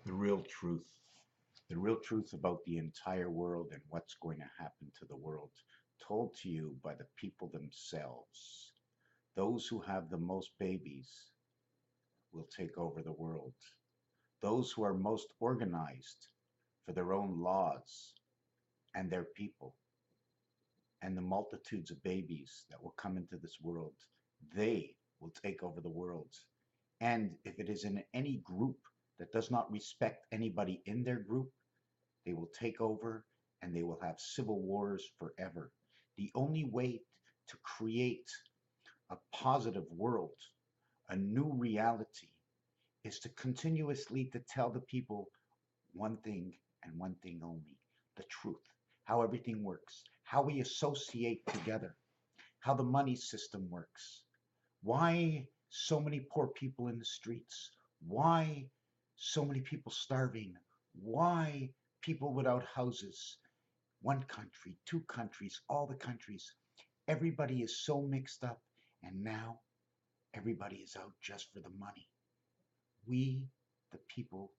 The real truth. The real truth about the entire world and what's going to happen to the world, told to you by the people themselves. Those who have the most babies will take over the world. Those who are most organized for their own laws and their people and the multitudes of babies that will come into this world, they will take over the world. And if it is in any group that does not respect anybody in their group, they will take over and they will have civil wars forever. The only way to create a positive world, a new reality, is to continuously to tell the people one thing and one thing only, the truth, how everything works, how we associate together, how the money system works, why so many poor people in the streets, why so many people starving, why people without houses, one country, two countries, all the countries, everybody is so mixed up, and now everybody is out just for the money. We, the people,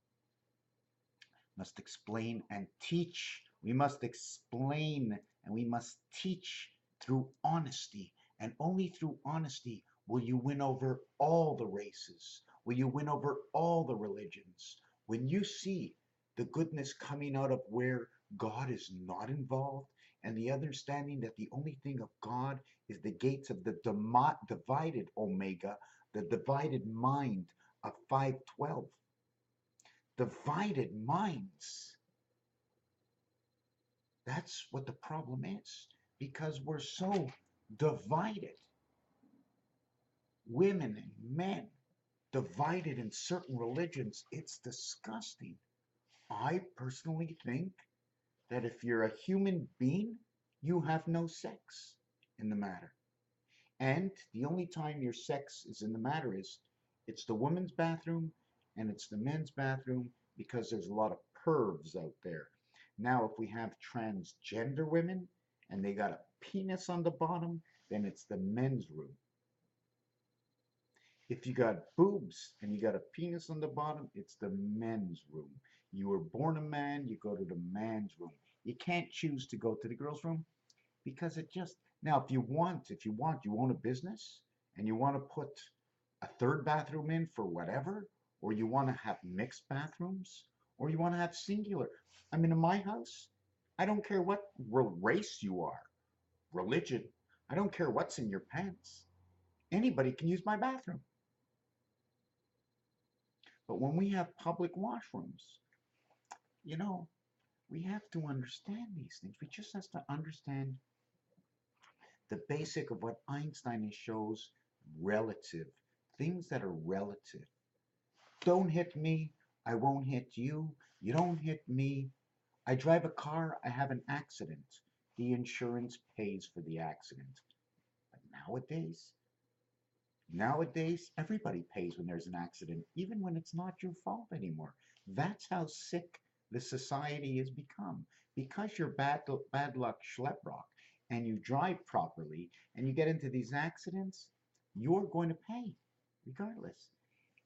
must explain and teach. We must explain and we must teach through honesty. And only through honesty will you win over all the races, will you win over all the religions. When you see the goodness coming out of where God is not involved, and the understanding that the only thing of God is the gates of the divided Omega, the divided mind of 512. Divided minds. That's what the problem is, because we're so divided. Women and men divided in certain religions. It's disgusting. I personally think that if you're a human being, you have no sex in the matter. And the only time your sex is in the matter is it's the women's bathroom and it's the men's bathroom, because there's a lot of pervs out there. Now, if we have transgender women and they got a penis on the bottom, then it's the men's room. If you got boobs and you got a penis on the bottom, it's the men's room. You were born a man, you go to the man's room. You can't choose to go to the girls' room, because it just, now you own a business and you want to put a third bathroom in for whatever, or you want to have mixed bathrooms, or you want to have singular. I mean, in my house, I don't care what race you are, religion, I don't care what's in your pants. Anybody can use my bathroom. But when we have public washrooms, you know, we have to understand these things. We just have to understand the basic of what Einstein shows, relative, things that are relative. Don't hit me, I won't hit you. You don't hit me. I drive a car, I have an accident. The insurance pays for the accident. But nowadays, everybody pays when there's an accident, even when it's not your fault anymore. That's how sick the society has become. Because you're bad luck schleprock and you drive properly and you get into these accidents, you're going to pay regardless.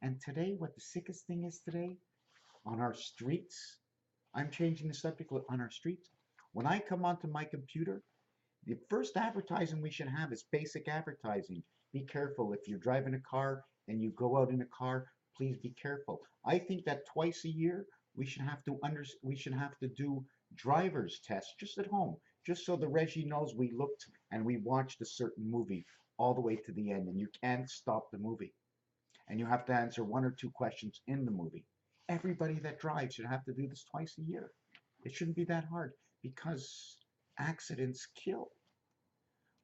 And today, what the sickest thing is today on our streets, I'm changing the subject on our streets. When I come onto my computer, the first advertising we should have is basic advertising. Be careful if you're driving a car and you go out in a car, please be careful. I think that twice a year we should have to do driver's tests just at home, just so the Reggie knows we looked and we watched a certain movie all the way to the end, and you can't stop the movie. And you have to answer one or two questions in the movie. Everybody that drives should have to do this twice a year. It shouldn't be that hard, because accidents kill.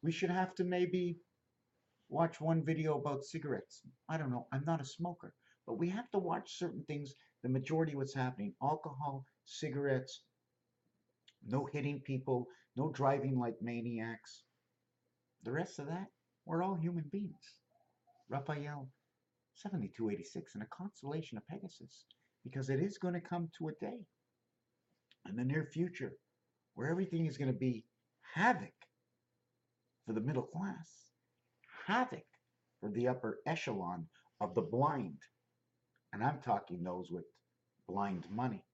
We should have to maybe watch one video about cigarettes. I don't know. I'm not a smoker. But we have to watch certain things. The majority of what's happening, alcohol, cigarettes, no hitting people, no driving like maniacs. The rest of that, we're all human beings. Raphael, 7286, and a constellation of Pegasus. Because it is going to come to a day in the near future where everything is going to be havoc for the middle class, havoc for the upper echelon of the blind. And I'm talking those with blind money.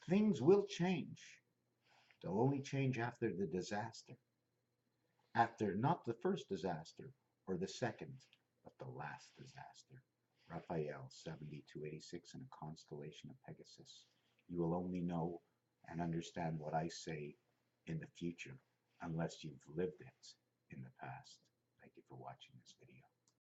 Things will change. They'll only change after the disaster. After not the first disaster or the second, but the last disaster. Raphael 7286 in a constellation of Pegasus. You will only know and understand what I say in the future unless you've lived it in the past. Thank you for watching this video.